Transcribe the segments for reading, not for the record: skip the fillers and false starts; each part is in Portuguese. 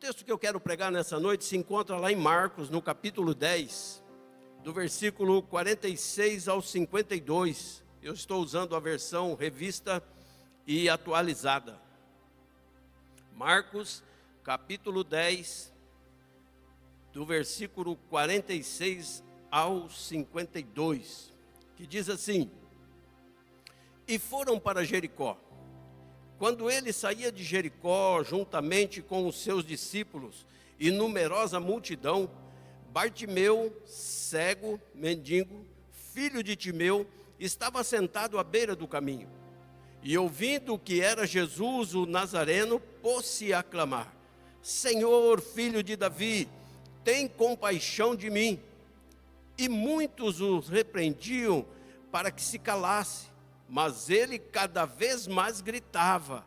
texto que eu quero pregar nessa noite se encontra lá em Marcos, no capítulo 10, do versículo 46 ao 52. Eu estou usando a versão revista e atualizada. Marcos, capítulo 10, do versículo 46 ao 52, que diz assim: E foram para Jericó. Quando ele saía de Jericó, juntamente com os seus discípulos e numerosa multidão, Bartimeu, cego, mendigo, filho de Timeu, estava sentado à beira do caminho. E ouvindo que era Jesus o Nazareno, pôs-se a clamar: Senhor, filho de Davi, tem compaixão de mim. E muitos os repreendiam para que se calasse. Mas ele cada vez mais gritava: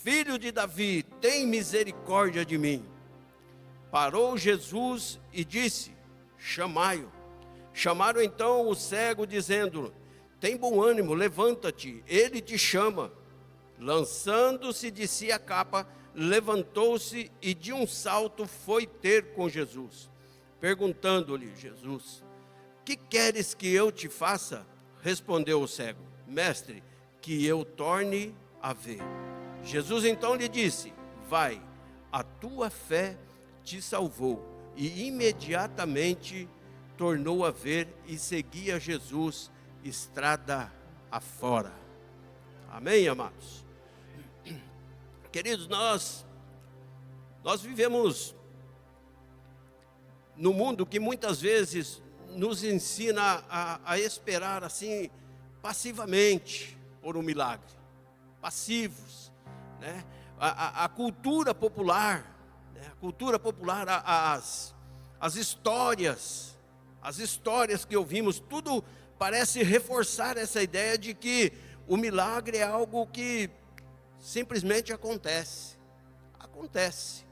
Filho de Davi, tem misericórdia de mim. Parou Jesus e disse: Chamai-o. Chamaram então o cego, dizendo: Tem bom ânimo, levanta-te, ele te chama. Lançando-se de si a capa, levantou-se e de um salto foi ter com Jesus. Perguntando-lhe Jesus: Que queres que eu te faça? Respondeu o cego: Mestre, que eu torne a ver. Jesus então lhe disse: Vai, a tua fé te salvou. E imediatamente tornou a ver e seguia Jesus estrada afora. Amém, amados? Queridos, nós vivemos num mundo que muitas vezes nos ensina a esperar assim, passivamente, por um milagre. Passivos, né? A cultura popular, né? A cultura popular, as histórias que ouvimos, tudo parece reforçar essa ideia de que o milagre é algo que simplesmente acontece. Acontece.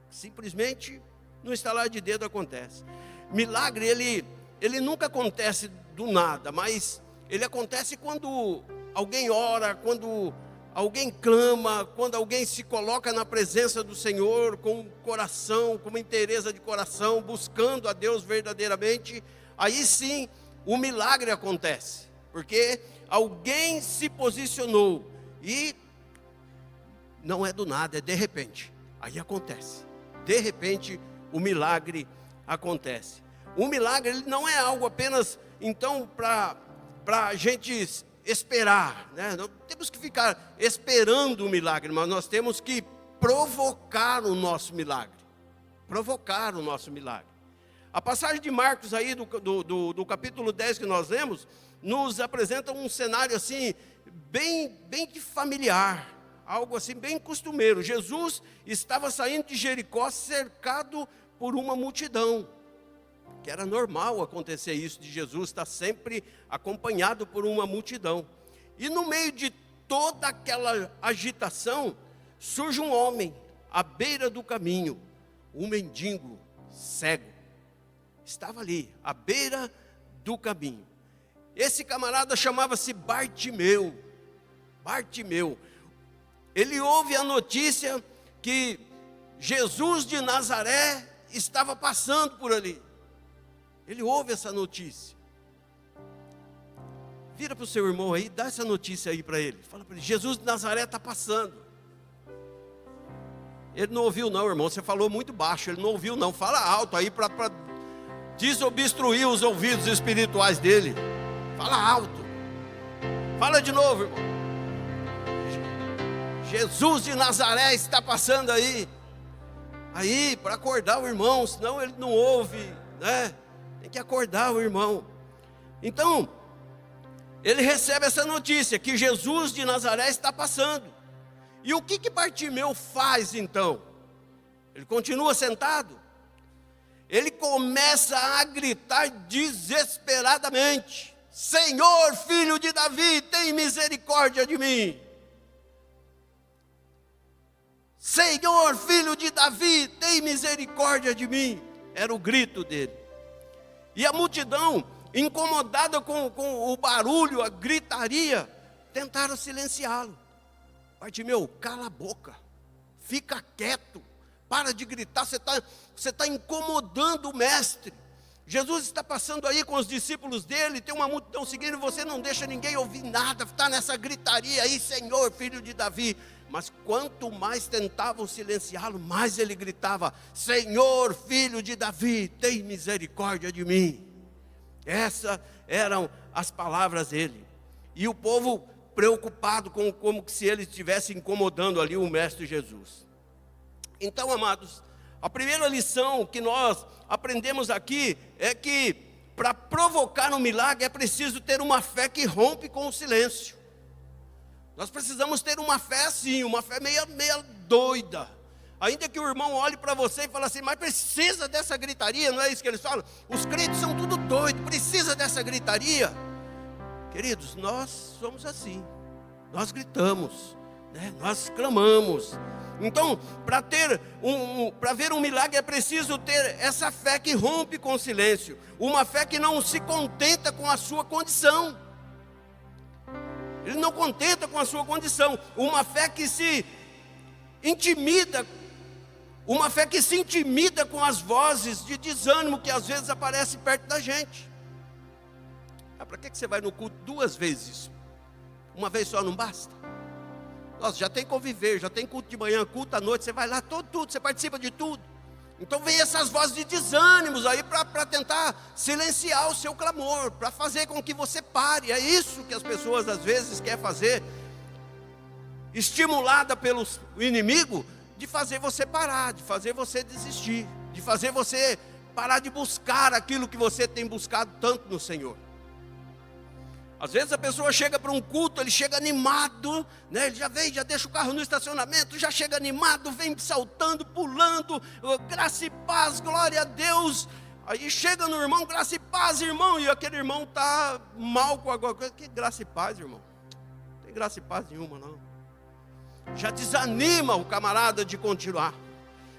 Simplesmente, no estalar de dedo acontece. Milagre, ele nunca acontece do nada, mas ele acontece quando alguém ora, quando alguém clama, quando alguém se coloca na presença do Senhor com coração, com uma inteireza de coração, buscando a Deus verdadeiramente. Aí sim, o milagre acontece, porque alguém se posicionou e não é do nada, é de repente. Aí acontece. De repente, o milagre acontece. O milagre ele não é algo apenas, então, para a gente esperar, né? Não temos que ficar esperando o milagre, mas nós temos que provocar o nosso milagre. Provocar o nosso milagre. A passagem de Marcos aí, do capítulo 10 que nós lemos, nos apresenta um cenário assim, bem familiar. Algo assim, bem costumeiro. Jesus estava saindo de Jericó cercado por uma multidão. Que era normal acontecer isso, de Jesus estar sempre acompanhado por uma multidão. E no meio de toda aquela agitação, surge um homem, à beira do caminho, um mendigo cego. Estava ali, à beira do caminho. Esse camarada chamava-se Bartimeu. Bartimeu. Ele ouve a notícia que Jesus de Nazaré estava passando por ali. Ele ouve essa notícia. Vira para o seu irmão aí, dá essa notícia aí para ele. Fala para ele: Jesus de Nazaré está passando. Ele não ouviu não, irmão, você falou muito baixo. Ele não ouviu não, fala alto aí para desobstruir os ouvidos espirituais dele. Fala alto. Fala de novo, irmão. Jesus de Nazaré está passando aí. Aí, para acordar o irmão, senão ele não ouve, né? Tem que acordar o irmão. Então, ele recebe essa notícia, que Jesus de Nazaré está passando. E o que Bartimeu faz então? Ele continua sentado? Ele começa a gritar desesperadamente: Senhor, filho de Davi, tem misericórdia de mim. Senhor, filho de Davi, tem misericórdia de mim. Era o grito dele. E a multidão, incomodada com o barulho, a gritaria, tentaram silenciá-lo. Bartimeu, cala a boca, fica quieto, para de gritar, você está incomodando o mestre. Jesus está passando aí com os discípulos dele, tem uma multidão seguindo, você não deixa ninguém ouvir nada, está nessa gritaria aí, Senhor, filho de Davi. Mas quanto mais tentavam silenciá-lo, mais ele gritava, Senhor, filho de Davi, tem misericórdia de mim. Essas eram as palavras dele. E o povo preocupado como se ele estivesse incomodando ali o mestre Jesus. Então, amados, a primeira lição que nós aprendemos aqui é que para provocar um milagre é preciso ter uma fé que rompe com o silêncio. Nós precisamos ter uma fé assim, uma fé meia doida. Ainda que o irmão olhe para você e fale assim, mas precisa dessa gritaria, não é isso que eles falam? Os crentes são tudo doidos, precisa dessa gritaria. Queridos, nós somos assim, nós gritamos, né? Nós clamamos. Então, para ver um milagre é preciso ter essa fé que rompe com o silêncio. Uma fé que não se contenta com a sua condição. Ele não contenta com a sua condição. Uma fé que se intimida. Uma fé que se intimida com as vozes de desânimo que às vezes aparecem perto da gente. Para que você vai no culto 2 vezes? Uma vez só não basta? Nossa, já tem conviver, já tem culto de manhã, culto à noite, você vai lá, tudo, você participa de tudo. Então vem essas vozes de desânimos aí para tentar silenciar o seu clamor, para fazer com que você pare. É isso que as pessoas às vezes querem fazer, estimulada pelo inimigo, de fazer você parar, de fazer você desistir, de fazer você parar de buscar aquilo que você tem buscado tanto no Senhor. Às vezes a pessoa chega para um culto, ele chega animado, né? Ele já vem, já deixa o carro no estacionamento, já chega animado, vem saltando, pulando, graça e paz, glória a Deus. Aí chega no irmão, graça e paz, irmão, e aquele irmão está mal com alguma coisa. Que graça e paz, irmão? Não tem graça e paz nenhuma, não. Já desanima o camarada de continuar.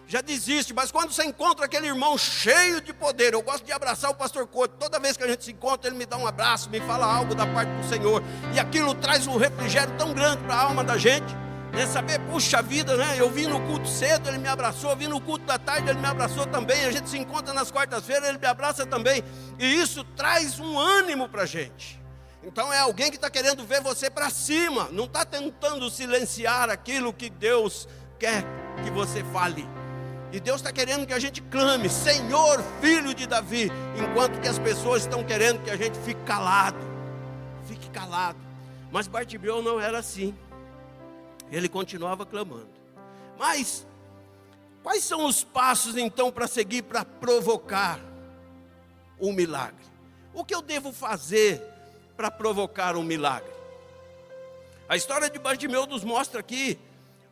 Já desiste, mas quando você encontra aquele irmão cheio de poder, eu gosto de abraçar o pastor Couto, toda vez que a gente se encontra, ele me dá um abraço, me fala algo da parte do Senhor, e aquilo traz um refrigério tão grande para a alma da gente, né? Saber, puxa vida, né? Eu vim no culto cedo, ele me abraçou, eu vim no culto da tarde, ele me abraçou também, a gente se encontra nas quartas-feiras, ele me abraça também, e isso traz um ânimo para a gente. Então é alguém que está querendo ver você para cima, não está tentando silenciar aquilo que Deus quer que você fale. E Deus está querendo que a gente clame, Senhor, filho de Davi, enquanto que as pessoas estão querendo que a gente fique calado. Fique calado. Mas Bartimeu não era assim. Ele continuava clamando. Mas, quais são os passos então para seguir, para provocar um milagre? O que eu devo fazer para provocar um milagre? A história de Bartimeu nos mostra aqui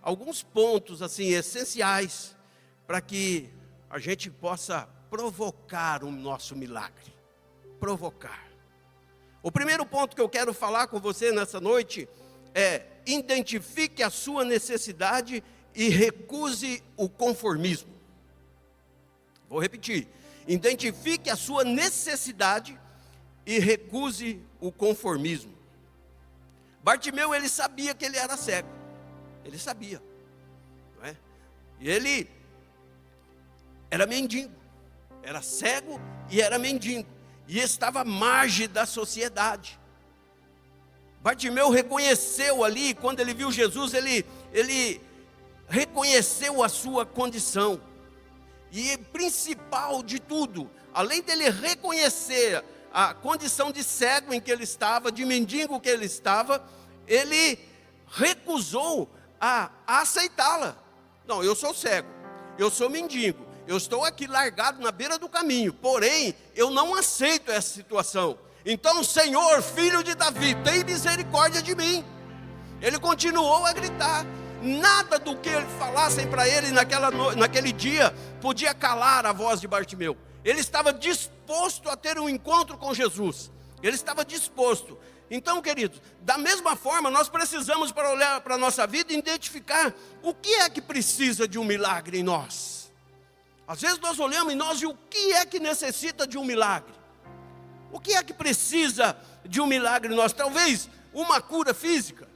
alguns pontos assim essenciais para que a gente possa provocar o nosso milagre. Provocar. O primeiro ponto que eu quero falar com você nessa noite é: identifique a sua necessidade e recuse o conformismo. Vou repetir. Identifique a sua necessidade e recuse o conformismo. Bartimeu, ele sabia que ele era cego. Ele sabia. Não é? E ele era mendigo, era cego e era mendigo, e estava à margem da sociedade. Bartimeu reconheceu ali, quando ele viu Jesus, ele reconheceu a sua condição, e principal de tudo, além dele reconhecer a condição de cego em que ele estava, de mendigo que ele estava, ele recusou a aceitá-la. Não, eu sou cego, eu sou mendigo, eu estou aqui largado na beira do caminho, porém, eu não aceito essa situação. Então, Senhor, filho de Davi, tem misericórdia de mim. Ele continuou a gritar. Nada do que falassem para ele naquele dia podia calar a voz de Bartimeu. Ele estava disposto a ter um encontro com Jesus. Ele estava disposto. Então, queridos, da mesma forma, nós precisamos, para olhar para a nossa vida, identificar o que é que precisa de um milagre em nós. Às vezes nós olhamos em nós e o que é que necessita de um milagre? O que é que precisa de um milagre em nós? Talvez uma cura física.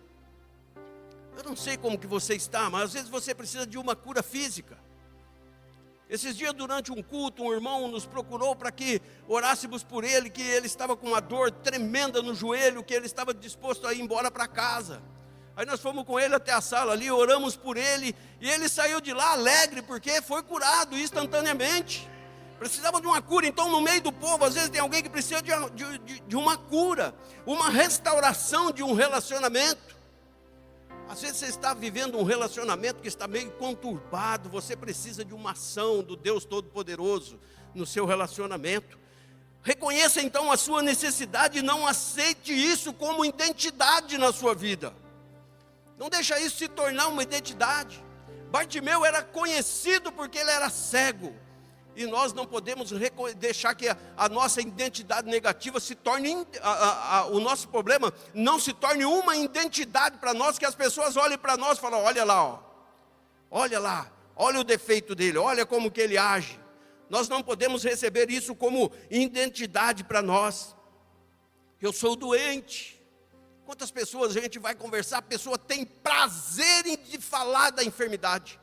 Eu não sei como que você está, mas às vezes você precisa de uma cura física. Esses dias, durante um culto, um irmão nos procurou para que orássemos por ele, que ele estava com uma dor tremenda no joelho, que ele estava disposto a ir embora para casa. Aí nós fomos com ele até a sala ali, oramos por ele, e ele saiu de lá alegre, porque foi curado instantaneamente. Precisava de uma cura. Então, no meio do povo, às vezes tem alguém que precisa de uma cura, uma restauração de um relacionamento. Às vezes você está vivendo um relacionamento que está meio conturbado, você precisa de uma ação do Deus Todo-Poderoso no seu relacionamento. Reconheça então a sua necessidade e não aceite isso como identidade na sua vida. Não deixa isso se tornar uma identidade. Bartimeu era conhecido porque ele era cego. E nós não podemos deixar que a nossa identidade negativa se torne, o nosso problema não se torne uma identidade para nós, que as pessoas olhem para nós e falem, olha lá, ó, olha lá, olha o defeito dele, olha como que ele age. Nós não podemos receber isso como identidade para nós. Eu sou doente. Quantas pessoas a gente vai conversar, a pessoa tem prazer em falar da enfermidade.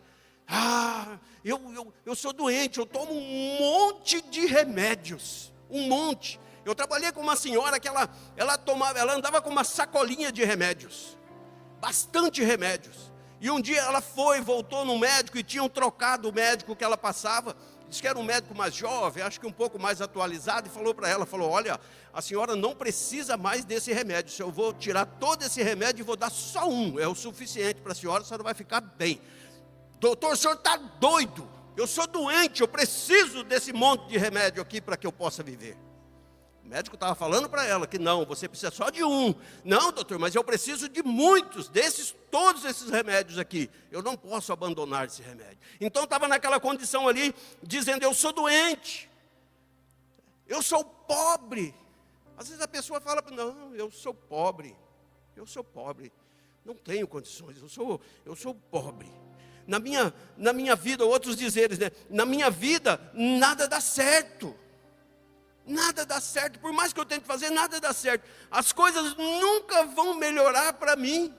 Eu sou doente, eu tomo um monte de remédios, um monte. Eu trabalhei com uma senhora que ela andava com uma sacolinha de remédios, bastante remédios. E um dia ela voltou no médico e tinham trocado o médico que ela passava. Disse que era um médico mais jovem, acho que um pouco mais atualizado, e falou para ela, olha, a senhora não precisa mais desse remédio, eu vou tirar todo esse remédio e vou dar só um, é o suficiente para a senhora vai ficar bem. Doutor, o senhor está doido, eu sou doente, eu preciso desse monte de remédio aqui para que eu possa viver. O médico estava falando para ela que não, você precisa só de um. Não, doutor, mas eu preciso de muitos, todos esses remédios aqui. Eu não posso abandonar esse remédio. Então estava naquela condição ali, dizendo, eu sou doente, eu sou pobre. Às vezes a pessoa fala, não, eu sou pobre, não tenho condições, eu sou pobre. Na minha vida, outros dizeres, né? Na minha vida, nada dá certo. Nada dá certo, por mais que eu tente fazer, nada dá certo. As coisas nunca vão melhorar para mim.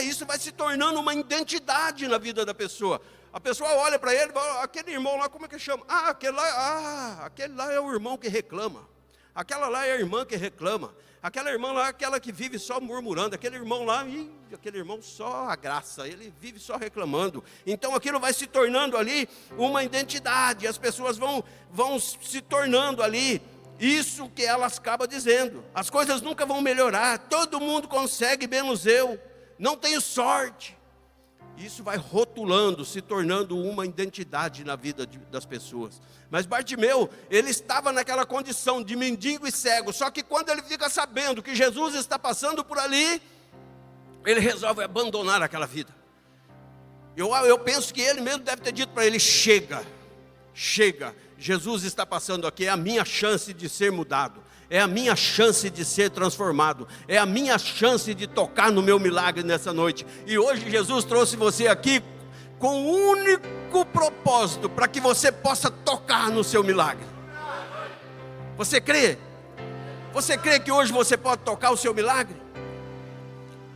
Isso vai se tornando uma identidade na vida da pessoa. A pessoa olha para ele e fala, aquele irmão lá, como é que chama? Aquele lá é o irmão que reclama. Aquela lá é a irmã que reclama. Aquela irmã lá é aquela que vive só murmurando. Aquele irmão lá, aquele irmão só a graça, ele vive só reclamando. Então aquilo vai se tornando ali uma identidade. As pessoas vão se tornando ali isso que elas acabam dizendo. As coisas nunca vão melhorar, todo mundo consegue, menos eu. Não tenho sorte. Isso vai rotulando, se tornando uma identidade na vida das pessoas. Mas Bartimeu, ele estava naquela condição de mendigo e cego. Só que quando ele fica sabendo que Jesus está passando por ali, ele resolve abandonar aquela vida. Eu penso que ele mesmo deve ter dito para ele, chega, Jesus está passando aqui, é a minha chance de ser mudado. É a minha chance de ser transformado. É a minha chance de tocar no meu milagre nessa noite. E hoje Jesus trouxe você aqui com o único propósito, para que você possa tocar no seu milagre. Você crê? Você crê que hoje você pode tocar o seu milagre?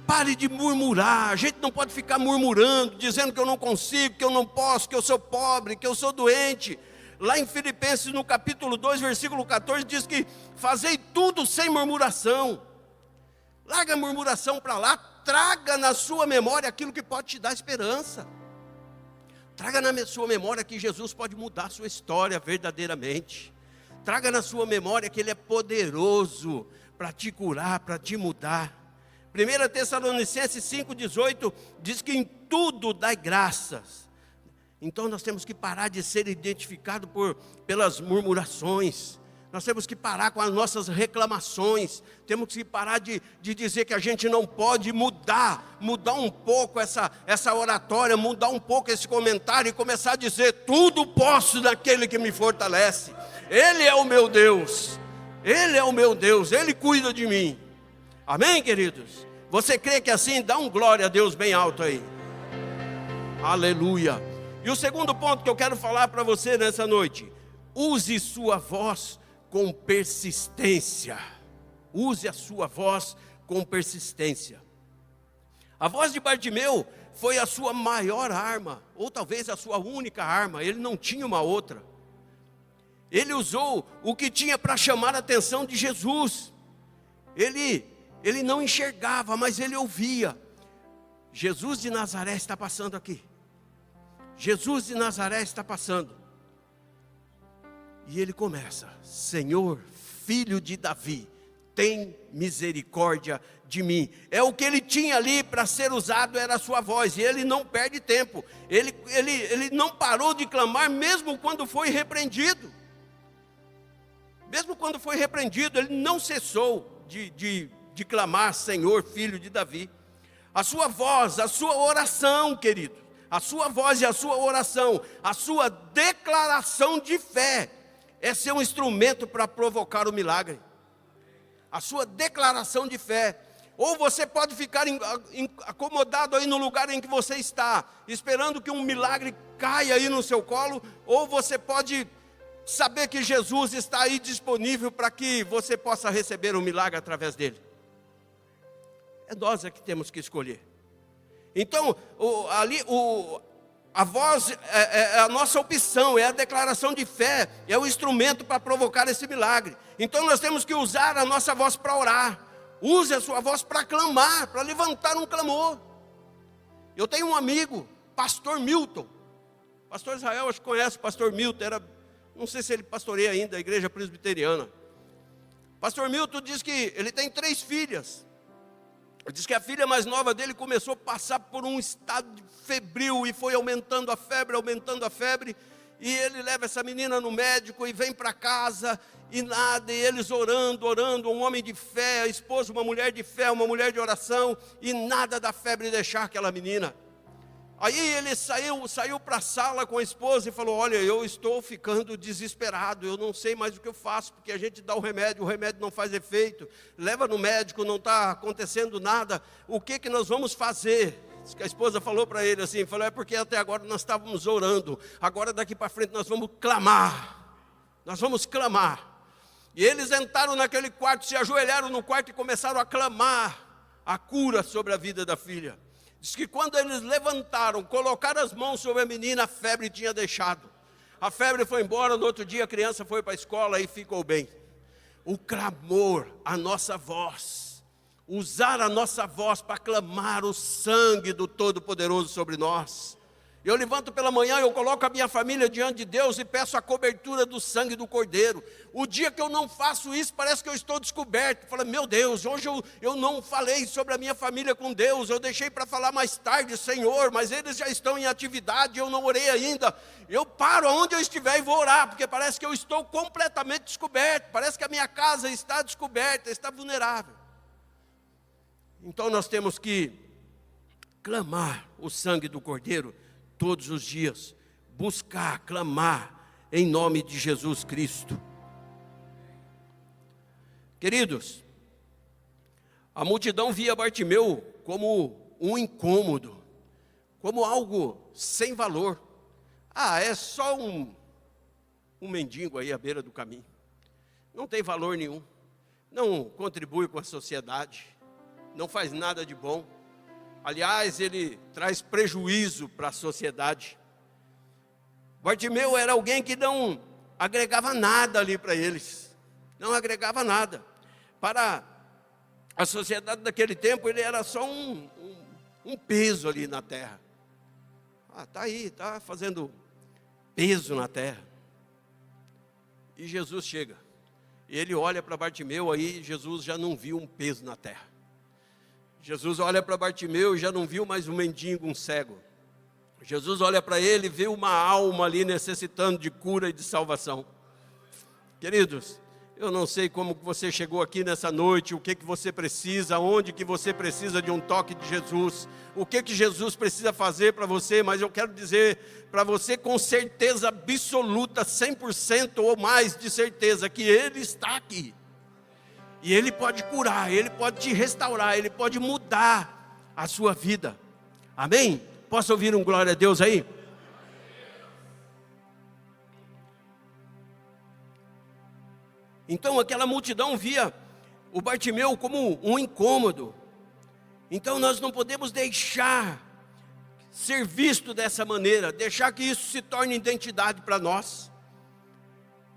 Pare de murmurar. A gente não pode ficar murmurando, dizendo que eu não consigo, que eu não posso, que eu sou pobre, que eu sou doente. Lá em Filipenses, no capítulo 2, versículo 14, diz que fazei tudo sem murmuração. Larga a murmuração para lá, traga na sua memória aquilo que pode te dar esperança. Traga na sua memória que Jesus pode mudar a sua história verdadeiramente. Traga na sua memória que Ele é poderoso para te curar, para te mudar. 1 Tessalonicenses 5,18 diz que em tudo dai graças. Então nós temos que parar de ser identificado pelas murmurações. Nós temos que parar com as nossas reclamações. Temos que parar de dizer que a gente não pode mudar um pouco essa oratória, mudar um pouco esse comentário e começar a dizer, tudo posso naquele que me fortalece. Ele é o meu Deus, Ele é o meu Deus, Ele cuida de mim. Amém, queridos? Você crê que assim? Dá um glória a Deus bem alto aí. Aleluia. E o segundo ponto que eu quero falar para você nessa noite, use sua voz com persistência. Use a sua voz com persistência. A voz de Bartimeu foi a sua maior arma, ou talvez a sua única arma, ele não tinha uma outra. Ele usou o que tinha para chamar a atenção de Jesus. Ele não enxergava, mas ele ouvia. Jesus de Nazaré está passando aqui. Jesus de Nazaré está passando. E ele começa: Senhor, filho de Davi, tem misericórdia de mim. É o que ele tinha ali para ser usado, era a sua voz. E ele não perde tempo. Ele não parou de clamar, mesmo quando foi repreendido. Mesmo quando foi repreendido, ele não cessou de clamar: Senhor, filho de Davi. A sua voz, a sua oração, querido, a sua voz e a sua oração, a sua declaração de fé, é ser um instrumento para provocar o milagre. A sua declaração de fé. Ou você pode ficar acomodado aí no lugar em que você está, esperando que um milagre caia aí no seu colo, ou você pode saber que Jesus está aí disponível para que você possa receber um milagre através dele. É nós que temos que escolher. Então, a voz é a nossa opção, é a declaração de fé, é o instrumento para provocar esse milagre. Então nós temos que usar a nossa voz para orar. Use a sua voz para clamar, para levantar um clamor. Eu tenho um amigo, pastor Milton. Pastor Israel, acho que conhece o pastor Milton, não sei se ele pastoreia ainda a igreja presbiteriana. Pastor Milton diz que ele tem 3 filhas. Ele diz que a filha mais nova dele começou a passar por um estado febril e foi aumentando a febre, e ele leva essa menina no médico e vem para casa e nada, e eles orando, um homem de fé, a esposa, uma mulher de fé, uma mulher de oração, e nada da febre deixar aquela menina. Aí ele saiu para a sala com a esposa e falou: olha, eu estou ficando desesperado, eu não sei mais o que eu faço, porque a gente dá o remédio não faz efeito, leva no médico, não está acontecendo nada, o que nós vamos fazer? A esposa falou para ele assim, é porque até agora nós estávamos orando, agora daqui para frente nós vamos clamar. E eles entraram naquele quarto, se ajoelharam no quarto e começaram a clamar a cura sobre a vida da filha. Diz que quando eles levantaram, colocaram as mãos sobre a menina, a febre tinha deixado. A febre foi embora, no outro dia a criança foi para a escola e ficou bem. O clamor, a nossa voz, usar a nossa voz para clamar o sangue do Todo-Poderoso sobre nós. Eu levanto pela manhã, eu coloco a minha família diante de Deus e peço a cobertura do sangue do Cordeiro. O dia que eu não faço isso, parece que eu estou descoberto. Falo: meu Deus, hoje eu não falei sobre a minha família com Deus, eu deixei para falar mais tarde, Senhor, mas eles já estão em atividade, eu não orei ainda. Eu paro onde eu estiver e vou orar, porque parece que eu estou completamente descoberto, parece que a minha casa está descoberta, está vulnerável. Então nós temos que clamar o sangue do Cordeiro todos os dias, buscar, clamar em nome de Jesus Cristo. Queridos, a multidão via Bartimeu como um incômodo, como algo sem valor. É só um mendigo aí à beira do caminho, não tem valor nenhum, não contribui com a sociedade, não faz nada de bom. Aliás, ele traz prejuízo para a sociedade. Bartimeu era alguém que não agregava nada ali para eles. Não agregava nada. Para a sociedade daquele tempo, ele era só um peso ali na terra. Está aí, está fazendo peso na terra. E Jesus chega. E ele olha para Bartimeu, aí Jesus já não viu um peso na terra. Jesus olha para Bartimeu e já não viu mais um mendigo, um cego. Jesus olha para ele e vê uma alma ali necessitando de cura e de salvação. Queridos, eu não sei como você chegou aqui nessa noite, o que você precisa, onde que você precisa de um toque de Jesus, o que Jesus precisa fazer para você, mas eu quero dizer para você com certeza absoluta, 100% ou mais de certeza, que Ele está aqui. E Ele pode curar, Ele pode te restaurar, Ele pode mudar a sua vida. Amém? Posso ouvir um glória a Deus aí? Então aquela multidão via o Bartimeu como um incômodo. Então nós não podemos deixar ser visto dessa maneira, deixar que isso se torne identidade para nós.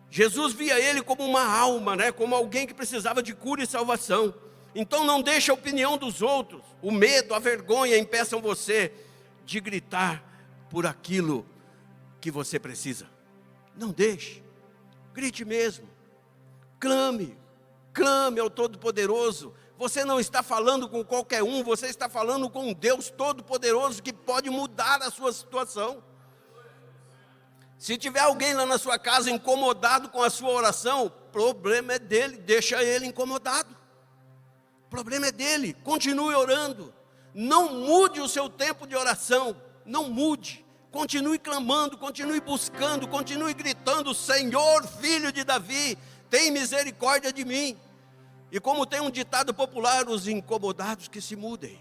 Jesus via ele como uma alma, né? Como alguém que precisava de cura e salvação. Então não deixe a opinião dos outros, o medo, a vergonha impeçam você de gritar por aquilo que você precisa. Não deixe, grite mesmo, clame ao Todo-Poderoso. Você não está falando com qualquer um, você está falando com um Deus Todo-Poderoso que pode mudar a sua situação. Se tiver alguém lá na sua casa incomodado com a sua oração, o problema é dele, deixa ele incomodado. O problema é dele, continue orando. Não mude o seu tempo de oração, não mude. Continue clamando, continue buscando, continue gritando: Senhor, Filho de Davi, tem misericórdia de mim. E como tem um ditado popular, os incomodados que se mudem.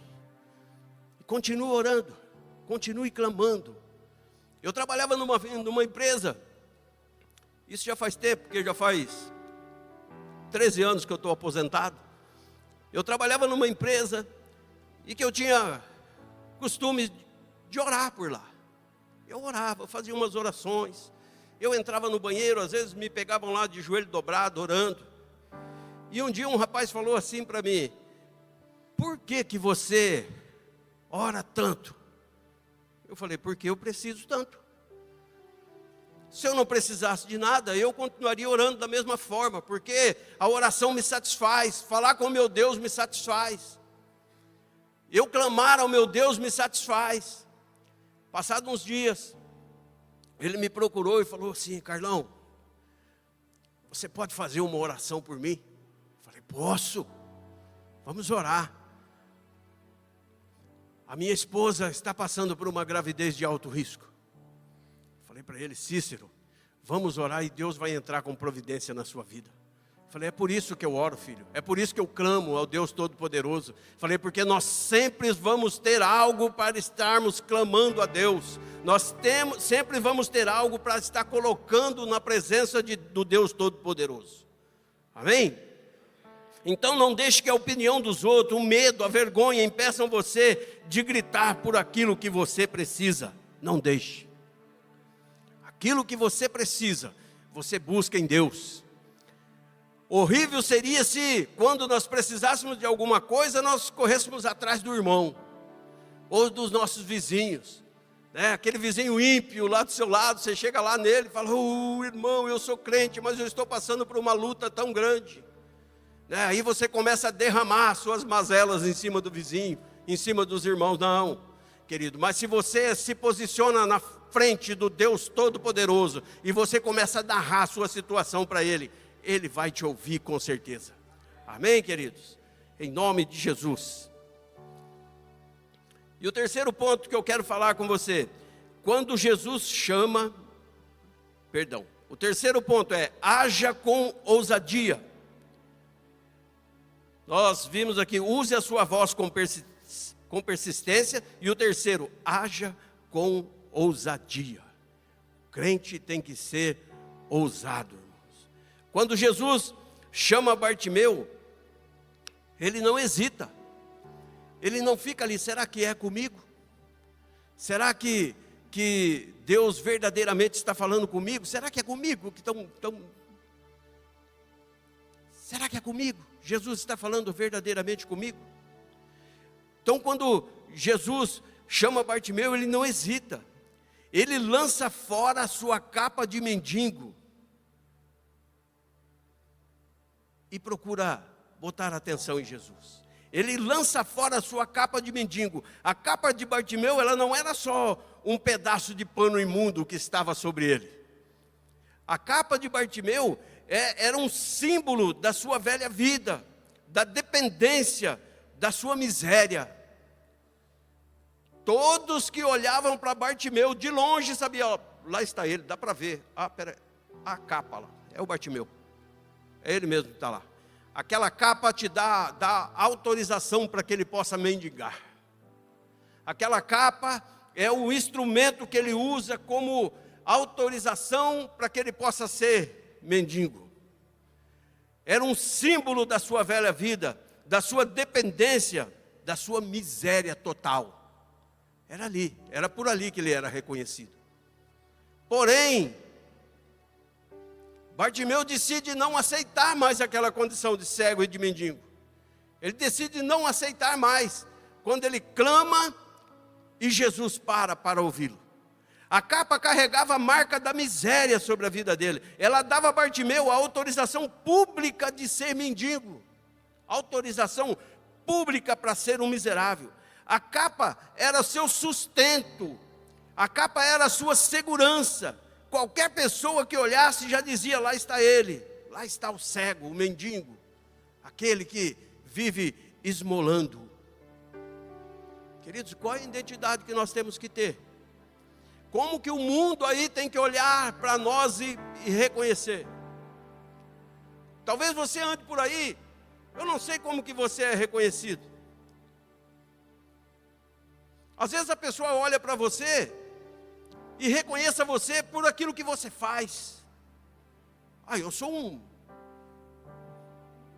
Continue orando, continue clamando. Eu trabalhava numa empresa, isso já faz tempo, porque já faz 13 anos que eu estou aposentado. Eu trabalhava numa empresa e que eu tinha costume de orar por lá. Eu orava, fazia umas orações. Eu entrava no banheiro, às vezes me pegavam lá de joelho dobrado, orando. E um dia um rapaz falou assim para mim: por que você ora tanto? Eu falei: porque eu preciso tanto. Se eu não precisasse de nada, eu continuaria orando da mesma forma, porque a oração me satisfaz, falar com o meu Deus me satisfaz. Eu clamar ao meu Deus me satisfaz. Passados uns dias, ele me procurou e falou assim: Carlão, você pode fazer uma oração por mim? Eu falei: posso, vamos orar. A minha esposa está passando por uma gravidez de alto risco. Falei para ele: Cícero, vamos orar e Deus vai entrar com providência na sua vida. Falei: é por isso que eu oro, filho, é por isso que eu clamo ao Deus Todo-Poderoso. Falei: porque nós sempre vamos ter algo para estarmos clamando a Deus. Sempre vamos ter algo para estar colocando na presença do Deus Todo-Poderoso. Amém? Então não deixe que a opinião dos outros, o medo, a vergonha impeçam você de gritar por aquilo que você precisa. Não deixe. Aquilo que você precisa, você busca em Deus. Horrível seria se, quando nós precisássemos de alguma coisa, nós corrêssemos atrás do irmão, ou dos nossos vizinhos, né? Aquele vizinho ímpio lá do seu lado, você chega lá nele e fala: irmão, eu sou crente, mas eu estou passando por uma luta tão grande, né? Aí você começa a derramar suas mazelas em cima do vizinho, em cima dos irmãos. Não, querido, mas se você se posiciona na frente do Deus Todo-Poderoso e você começa a narrar a sua situação para Ele, Ele vai te ouvir com certeza. Amém, queridos? Em nome de Jesus. E o terceiro ponto que eu quero falar com você, quando Jesus chama, o terceiro ponto é: haja com ousadia. Nós vimos aqui: use a sua voz com persistência. E o terceiro: haja com ousadia. O crente tem que ser ousado. Quando Jesus chama Bartimeu, ele não hesita. Ele não fica ali: será que é comigo? Será que Deus verdadeiramente está falando comigo? Será que é comigo que Será que é comigo? Jesus está falando verdadeiramente comigo? Então, quando Jesus chama Bartimeu, ele não hesita. Ele lança fora a sua capa de mendigo e procura botar atenção em Jesus. Ele lança fora a sua capa de mendigo. A capa de Bartimeu, ela não era só um pedaço de pano imundo que estava sobre ele. A capa de Bartimeu era um símbolo da sua velha vida, da dependência, da sua miséria. Todos que olhavam para Bartimeu de longe sabiam: ó, lá está ele, dá para ver. A capa lá, é o Bartimeu. É ele mesmo que está lá. Aquela capa te dá autorização para que ele possa mendigar. Aquela capa é o instrumento que ele usa como autorização para que ele possa ser mendigo. Era um símbolo da sua velha vida, da sua dependência, da sua miséria total. Era ali, era por ali que ele era reconhecido. Porém, Bartimeu decide não aceitar mais aquela condição de cego e de mendigo. Ele decide não aceitar mais, quando ele clama e Jesus para ouvi-lo. A capa carregava a marca da miséria sobre a vida dele. Ela dava a Bartimeu a autorização pública de ser mendigo. Autorização pública para ser um miserável. A capa era seu sustento. A capa era a sua segurança. Qualquer pessoa que olhasse já dizia: lá está ele. Lá está o cego, o mendigo. Aquele que vive esmolando. Queridos, qual é a identidade que nós temos que ter? Como que o mundo aí tem que olhar para nós e reconhecer? Talvez você ande por aí, eu não sei como que você é reconhecido. Às vezes a pessoa olha para você e reconheça você por aquilo que você faz. Eu sou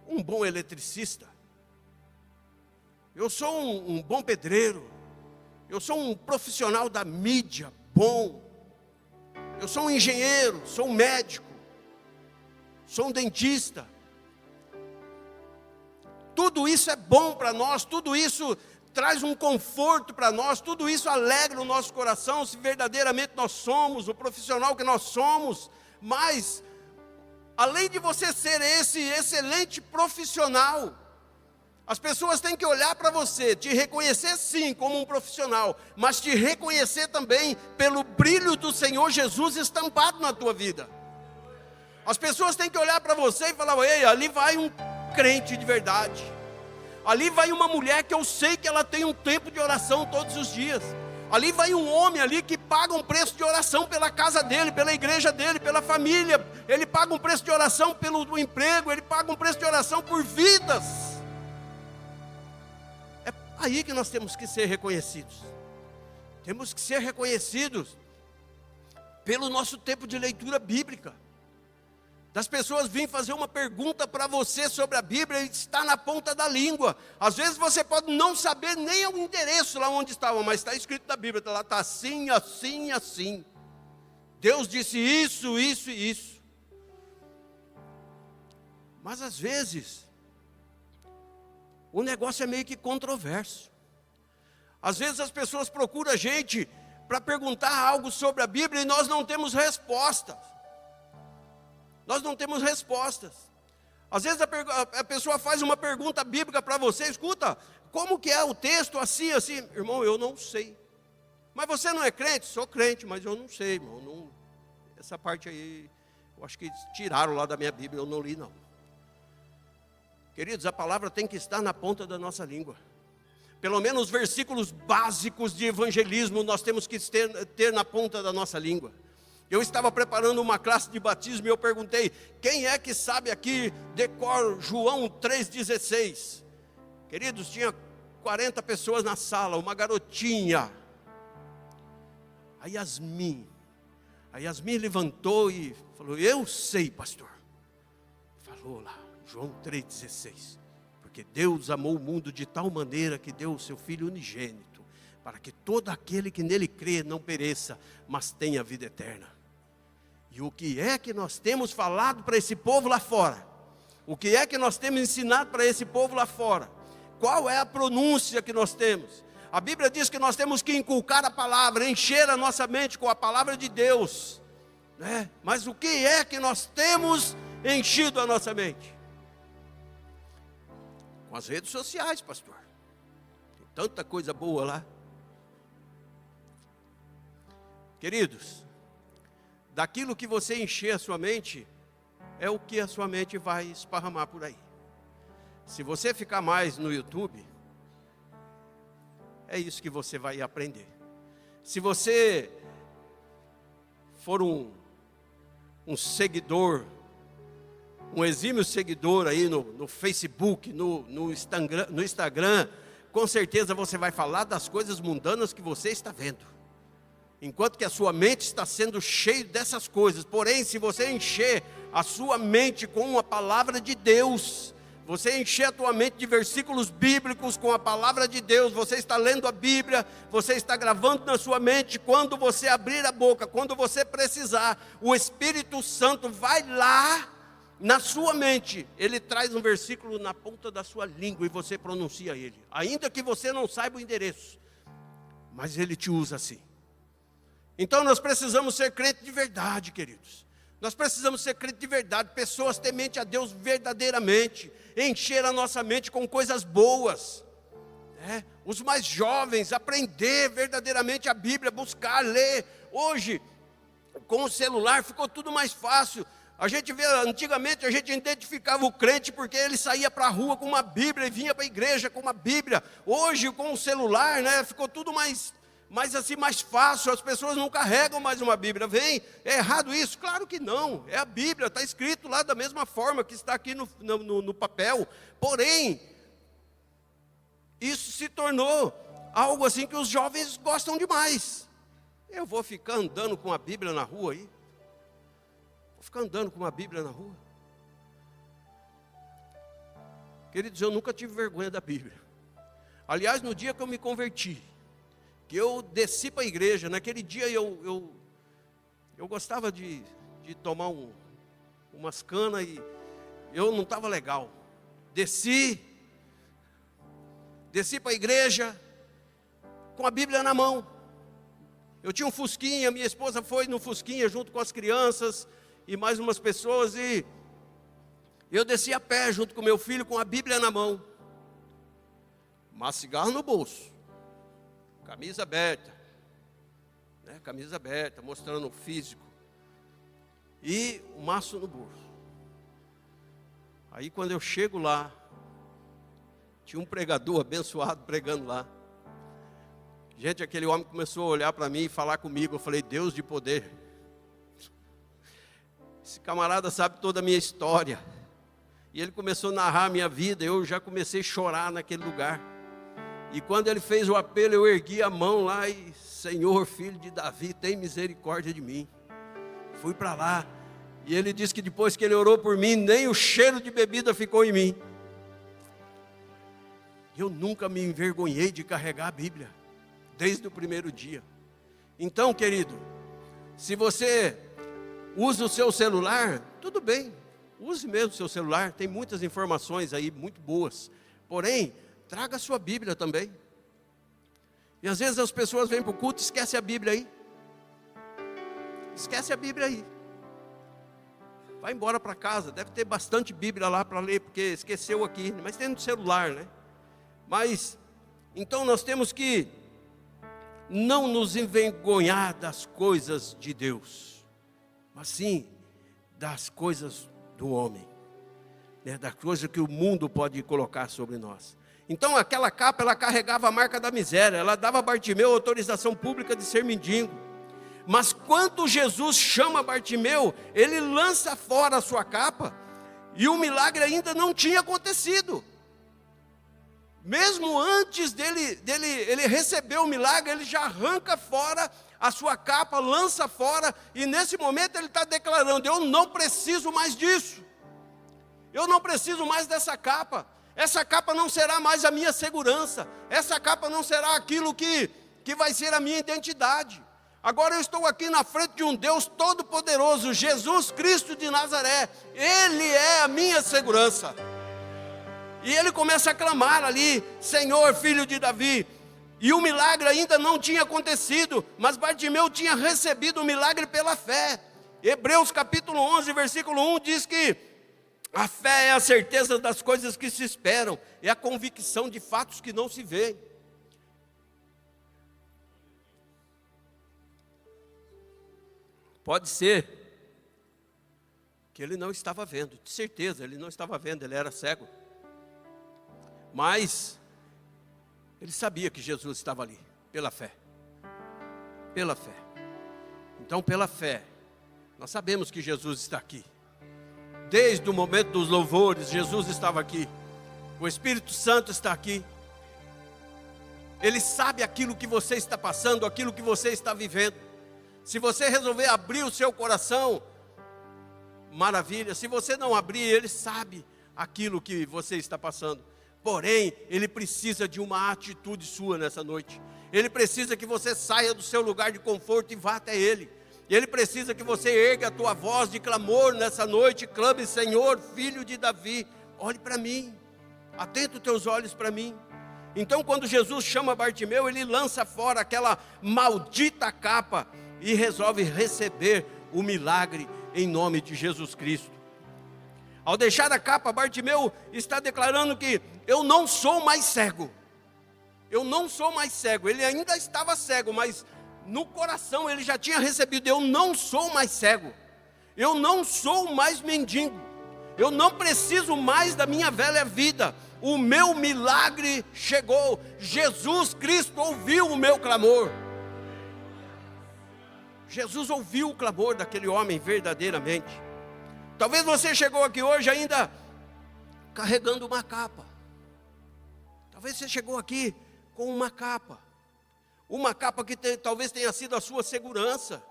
um bom eletricista. Eu sou um bom pedreiro. Eu sou um profissional da mídia bom. Eu sou um engenheiro, sou um médico, sou um dentista. Tudo isso é bom para nós, tudo isso traz um conforto para nós, tudo isso alegra o nosso coração, se verdadeiramente nós somos o profissional que nós somos. Mas, além de você ser esse excelente profissional, as pessoas têm que olhar para você, te reconhecer sim como um profissional, mas te reconhecer também pelo brilho do Senhor Jesus estampado na tua vida. As pessoas têm que olhar para você e falar: ei, ali vai um crente de verdade. Ali vai uma mulher que eu sei que ela tem um tempo de oração todos os dias. Ali vai um homem ali que paga um preço de oração pela casa dele, pela igreja dele, pela família. Ele paga um preço de oração pelo emprego, ele paga um preço de oração por vidas. É aí que nós temos que ser reconhecidos. Temos que ser reconhecidos pelo nosso tempo de leitura bíblica. Das pessoas virem fazer uma pergunta para você sobre a Bíblia e está na ponta da língua. Às vezes você pode não saber nem o endereço lá onde estava, mas está escrito na Bíblia, lá está assim, assim, assim. Deus disse isso, isso e isso. Mas às vezes o negócio é meio que controverso. Às vezes as pessoas procuram a gente para perguntar algo sobre a Bíblia e nós não temos respostas. Nós não temos respostas. Às vezes a pessoa faz uma pergunta bíblica para você: escuta, como que é o texto assim, assim? Irmão, eu não sei. Mas você não é crente? Sou crente, mas eu não sei, irmão. Não, essa parte aí, eu acho que tiraram lá da minha Bíblia, eu não li não. Queridos, a palavra tem que estar na ponta da nossa língua. Pelo menos os versículos básicos de evangelismo nós temos que ter na ponta da nossa língua. Eu estava preparando uma classe de batismo e eu perguntei: quem é que sabe aqui decor João 3,16? Queridos, tinha 40 pessoas na sala, uma garotinha. A Yasmin levantou e falou: eu sei, pastor. Falou lá, João 3,16. Porque Deus amou o mundo de tal maneira que deu o seu Filho unigênito, para que todo aquele que nele crê não pereça, mas tenha vida eterna. E o que é que nós temos falado para esse povo lá fora? O que é que nós temos ensinado para esse povo lá fora? Qual é a pronúncia que nós temos? A Bíblia diz que nós temos que inculcar a palavra, encher a nossa mente com a palavra de Deus, né? Mas o que é que nós temos enchido a nossa mente? Com as redes sociais, pastor. Tem tanta coisa boa lá. Queridos, daquilo que você encher a sua mente, é o que a sua mente vai esparramar por aí. Se você ficar mais no YouTube, é isso que você vai aprender. Se você for um seguidor, um exímio seguidor aí no Facebook, no Instagram, com certeza você vai falar das coisas mundanas que você está vendo. Enquanto que a sua mente está sendo cheia dessas coisas. Porém, se você encher a sua mente com a palavra de Deus, você encher a tua mente de versículos bíblicos com a palavra de Deus, você está lendo a Bíblia, você está gravando na sua mente, quando você abrir a boca, quando você precisar, o Espírito Santo vai lá na sua mente, ele traz um versículo na ponta da sua língua e você pronuncia ele, ainda que você não saiba o endereço, mas ele te usa assim. Então nós precisamos ser crentes de verdade, queridos. Nós precisamos ser crentes de verdade, pessoas temente a Deus verdadeiramente, encher a nossa mente com coisas boas, os mais jovens, aprender verdadeiramente a Bíblia, buscar, ler. Hoje, com o celular, ficou tudo mais fácil. A gente vê, antigamente a gente identificava o crente porque ele saía para a rua com uma Bíblia e vinha para a igreja com uma Bíblia. Hoje, com o celular, ficou tudo mais fácil, as pessoas não carregam mais uma Bíblia. É errado isso? Claro que não, é a Bíblia, está escrito lá da mesma forma que está aqui no papel. Porém, isso se tornou algo assim que os jovens gostam demais. Eu vou ficar andando com a Bíblia na rua aí? Vou ficar andando com uma Bíblia na rua? Queridos, eu nunca tive vergonha da Bíblia. Aliás, no dia que eu me converti, que eu desci para a igreja, naquele dia eu gostava de tomar umas canas e eu não estava legal. Desci para a igreja com a Bíblia na mão. Eu tinha um fusquinha, minha esposa foi no fusquinha junto com as crianças e mais umas pessoas, e eu desci a pé junto com meu filho com a Bíblia na mão, mas cigarro no bolso. Camisa aberta, mostrando o físico, e o maço no bolso. Aí quando eu chego lá, tinha um pregador abençoado pregando lá. Gente, aquele homem começou a olhar para mim e falar comigo. Eu falei: Deus de poder, esse camarada sabe toda a minha história. E ele começou a narrar a minha vida, eu já comecei a chorar naquele lugar. E quando ele fez o apelo, eu ergui a mão lá e: Senhor, filho de Davi, tem misericórdia de mim. Fui para lá. E ele disse que depois que ele orou por mim, nem o cheiro de bebida ficou em mim. Eu nunca me envergonhei de carregar a Bíblia, desde o primeiro dia. Então, querido, se você usa o seu celular, tudo bem, use mesmo o seu celular, tem muitas informações aí muito boas. Porém, traga a sua Bíblia também. E às vezes as pessoas vêm para o culto e esquecem a Bíblia aí. Esquece a Bíblia aí. Vai embora para casa, deve ter bastante Bíblia lá para ler, porque esqueceu aqui, mas tem no celular, Mas, então nós temos que não nos envergonhar das coisas de Deus, mas sim das coisas do homem, das coisas que o mundo pode colocar sobre nós. Então aquela capa, ela carregava a marca da miséria, ela dava a Bartimeu autorização pública de ser mendigo. Mas quando Jesus chama Bartimeu, ele lança fora a sua capa, e o milagre ainda não tinha acontecido. Mesmo antes ele receber o milagre, ele já arranca fora a sua capa, lança fora, e nesse momento ele está declarando: eu não preciso mais disso, eu não preciso mais dessa capa, essa capa não será mais a minha segurança, essa capa não será aquilo que vai ser a minha identidade. Agora eu estou aqui na frente de um Deus todo-poderoso, Jesus Cristo de Nazaré, Ele é a minha segurança. E ele começa a clamar ali: Senhor, filho de Davi. E o milagre ainda não tinha acontecido, mas Bartimeu tinha recebido o milagre pela fé. Hebreus capítulo 11, versículo 1 diz que a fé é a certeza das coisas que se esperam, é a convicção de fatos que não se veem. Pode ser que ele não estava vendo, de certeza ele não estava vendo, ele era cego. Mas ele sabia que Jesus estava ali, pela fé. Pela fé. Então, pela fé, nós sabemos que Jesus está aqui. Desde o momento dos louvores, Jesus estava aqui. O Espírito Santo está aqui. Ele sabe aquilo que você está passando, aquilo que você está vivendo. Se você resolver abrir o seu coração, maravilha. Se você não abrir, Ele sabe aquilo que você está passando. Porém, ele precisa de uma atitude sua nessa noite. Ele precisa que você saia do seu lugar de conforto e vá até ele. Ele precisa que você erga a tua voz de clamor nessa noite, e clame: Senhor, filho de Davi, olhe para mim, atenta os teus olhos para mim. Então, quando Jesus chama Bartimeu, ele lança fora aquela maldita capa e resolve receber o milagre em nome de Jesus Cristo. Ao deixar a capa, Bartimeu está declarando que eu não sou mais cego. Eu não sou mais cego. Ele ainda estava cego, mas no coração ele já tinha recebido: eu não sou mais cego. Eu não sou mais mendigo. Eu não preciso mais da minha velha vida. O meu milagre chegou. Jesus Cristo ouviu o meu clamor. Jesus ouviu o clamor daquele homem verdadeiramente. Talvez você chegou aqui hoje ainda carregando uma capa. Talvez você chegou aqui com uma capa. Uma capa que talvez tenha sido a sua segurança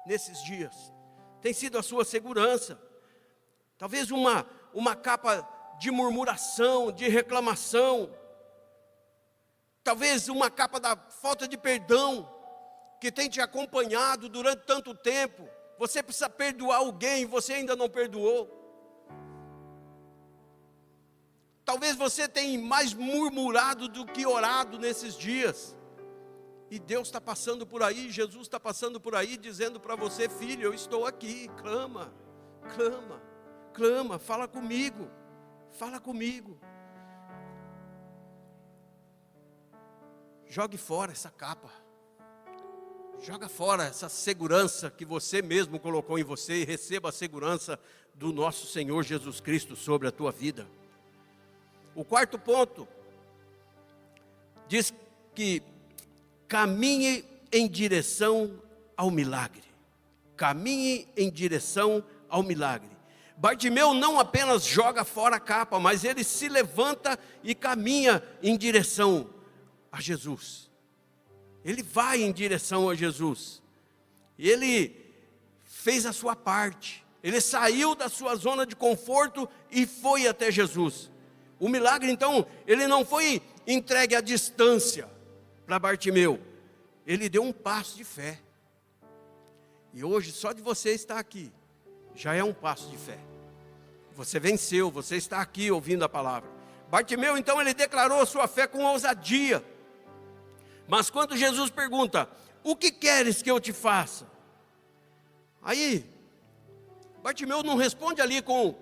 nesses dias. Tem sido a sua segurança. Talvez uma capa de murmuração, de reclamação. Talvez uma capa da falta de perdão, que tem te acompanhado durante tanto tempo. Você precisa perdoar alguém, você ainda não perdoou. Talvez você tenha mais murmurado do que orado nesses dias. E Deus está passando por aí, Jesus está passando por aí, dizendo para você: filho, eu estou aqui, clama, clama, clama, fala comigo, fala comigo. Jogue fora essa capa. Joga fora essa segurança que você mesmo colocou em você e receba a segurança do nosso Senhor Jesus Cristo sobre a tua vida. O quarto ponto diz que caminhe em direção ao milagre. Caminhe em direção ao milagre. Bartimeu não apenas joga fora a capa, mas ele se levanta e caminha em direção a Jesus. Ele vai em direção a Jesus. Ele fez a sua parte. Ele saiu da sua zona de conforto e foi até Jesus. O milagre, então, ele não foi entregue à distância para Bartimeu. Ele deu um passo de fé. E hoje, só de você estar aqui, já é um passo de fé. Você venceu, você está aqui ouvindo a palavra. Bartimeu, então, ele declarou a sua fé com ousadia. Mas quando Jesus pergunta: o que queres que eu te faça? Aí, Bartimeu não responde ali com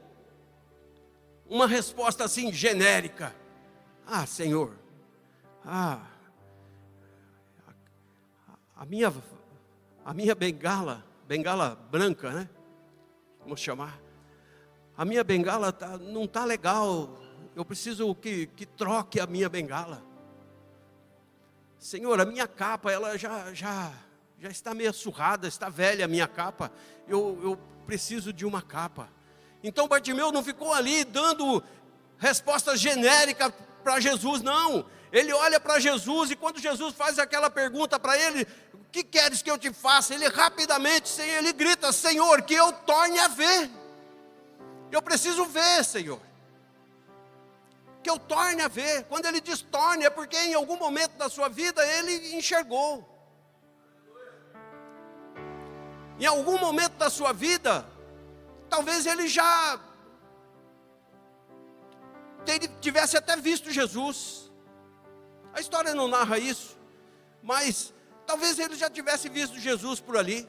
uma resposta assim genérica. Ah, Senhor, a minha bengala branca, né? Vamos chamar. A minha bengala não está legal. Eu preciso que troque a minha bengala. Senhor, a minha capa, ela já está meio surrada, está velha a minha capa. Eu preciso de uma capa. Então Bartimeu não ficou ali dando resposta genérica para Jesus, não. Ele olha para Jesus e quando Jesus faz aquela pergunta para ele: o que queres que eu te faça? Ele rapidamente, ele grita: Senhor, que eu torne a ver. Eu preciso ver, Senhor. Que eu torne a ver. Quando ele diz torne, é porque em algum momento da sua vida ele enxergou. Em algum momento da sua vida, talvez ele já tivesse até visto Jesus. A história não narra isso, mas talvez ele já tivesse visto Jesus por ali.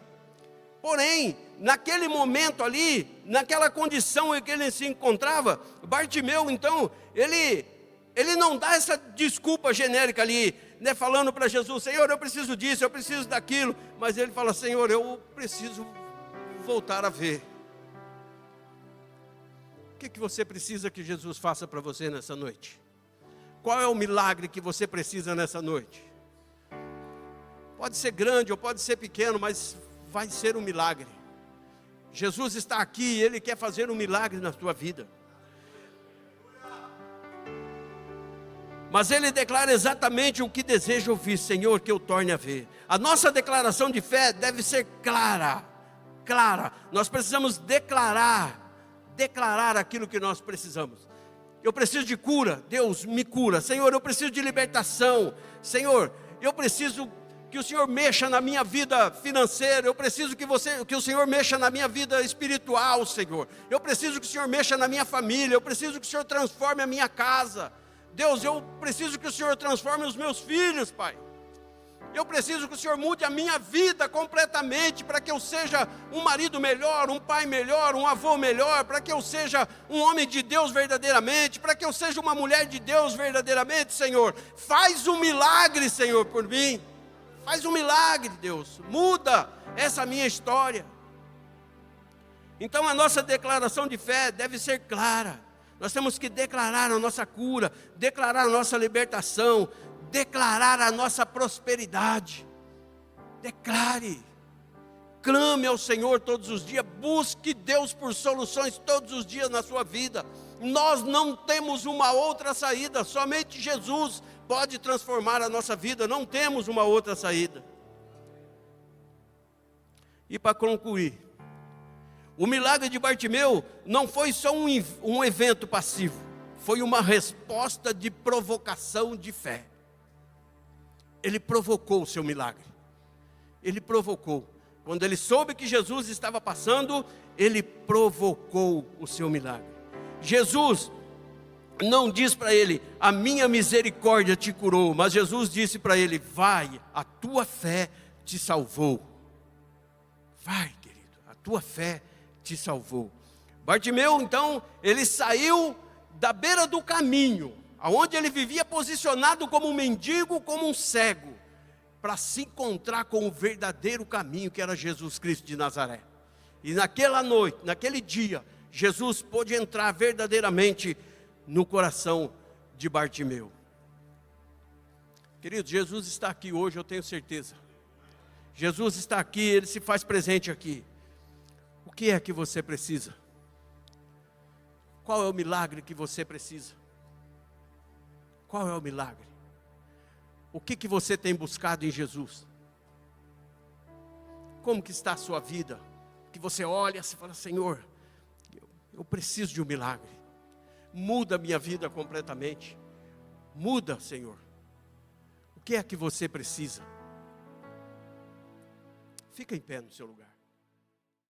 Porém, naquele momento ali, naquela condição em que ele se encontrava, Bartimeu, então, ele não dá essa desculpa genérica ali, né, falando para Jesus: Senhor, eu preciso disso, eu preciso daquilo. Mas ele fala: Senhor, eu preciso voltar a ver. O que você precisa que Jesus faça para você nessa noite? Qual é o milagre que você precisa nessa noite? Pode ser grande ou pode ser pequeno, mas vai ser um milagre. Jesus está aqui e Ele quer fazer um milagre na tua vida. Mas Ele declara exatamente o que deseja ouvir: Senhor, que eu torne a ver. A nossa declaração de fé deve ser clara. Nós precisamos declarar aquilo que nós precisamos. eu preciso de cura, Deus me cura. Senhor, eu preciso de libertação. Senhor, eu preciso que o Senhor mexa na minha vida financeira. Eu preciso que o Senhor mexa na minha vida espiritual, Senhor. Eu preciso que o Senhor mexa na minha família. Eu preciso que o Senhor transforme a minha casa. Deus, eu preciso que o Senhor transforme os meus filhos, Pai. Eu preciso que o Senhor mude a minha vida completamente, para que eu seja um marido melhor, um pai melhor, um avô melhor, para que eu seja um homem de Deus verdadeiramente, para que eu seja uma mulher de Deus verdadeiramente, Senhor. Faz um milagre, Senhor, por mim. Faz um milagre, Deus. Muda essa minha história. Então a nossa declaração de fé deve ser clara. Nós temos que declarar a nossa cura, declarar a nossa libertação, declarar a nossa prosperidade. Declare, clame ao Senhor todos os dias, busque Deus por soluções todos os dias na sua vida. Nós não temos uma outra saída, somente Jesus pode transformar a nossa vida, não temos uma outra saída. E para concluir, o milagre de Bartimeu não foi só um evento passivo, foi uma resposta de provocação de fé. Ele provocou o seu milagre. Ele provocou. Quando ele soube que Jesus estava passando, ele provocou o seu milagre. Jesus não diz para ele, a minha misericórdia te curou, mas Jesus disse para ele, vai, a tua fé te salvou. Vai, querido, a tua fé te salvou. Bartimeu, então, ele saiu da beira do caminho, aonde ele vivia posicionado como um mendigo, como um cego, para se encontrar com o verdadeiro caminho, que era Jesus Cristo de Nazaré. E naquela noite, naquele dia, Jesus pôde entrar verdadeiramente no coração de Bartimeu. Querido, Jesus está aqui hoje, eu tenho certeza. Jesus está aqui, Ele se faz presente aqui. O que é que você precisa? Qual é o milagre que você precisa? Qual é o milagre? O que você tem buscado em Jesus? Como que está a sua vida? Que você olha e fala, Senhor, eu preciso de um milagre. Muda a minha vida completamente. Muda, Senhor. O que é que você precisa? Fica em pé no seu lugar.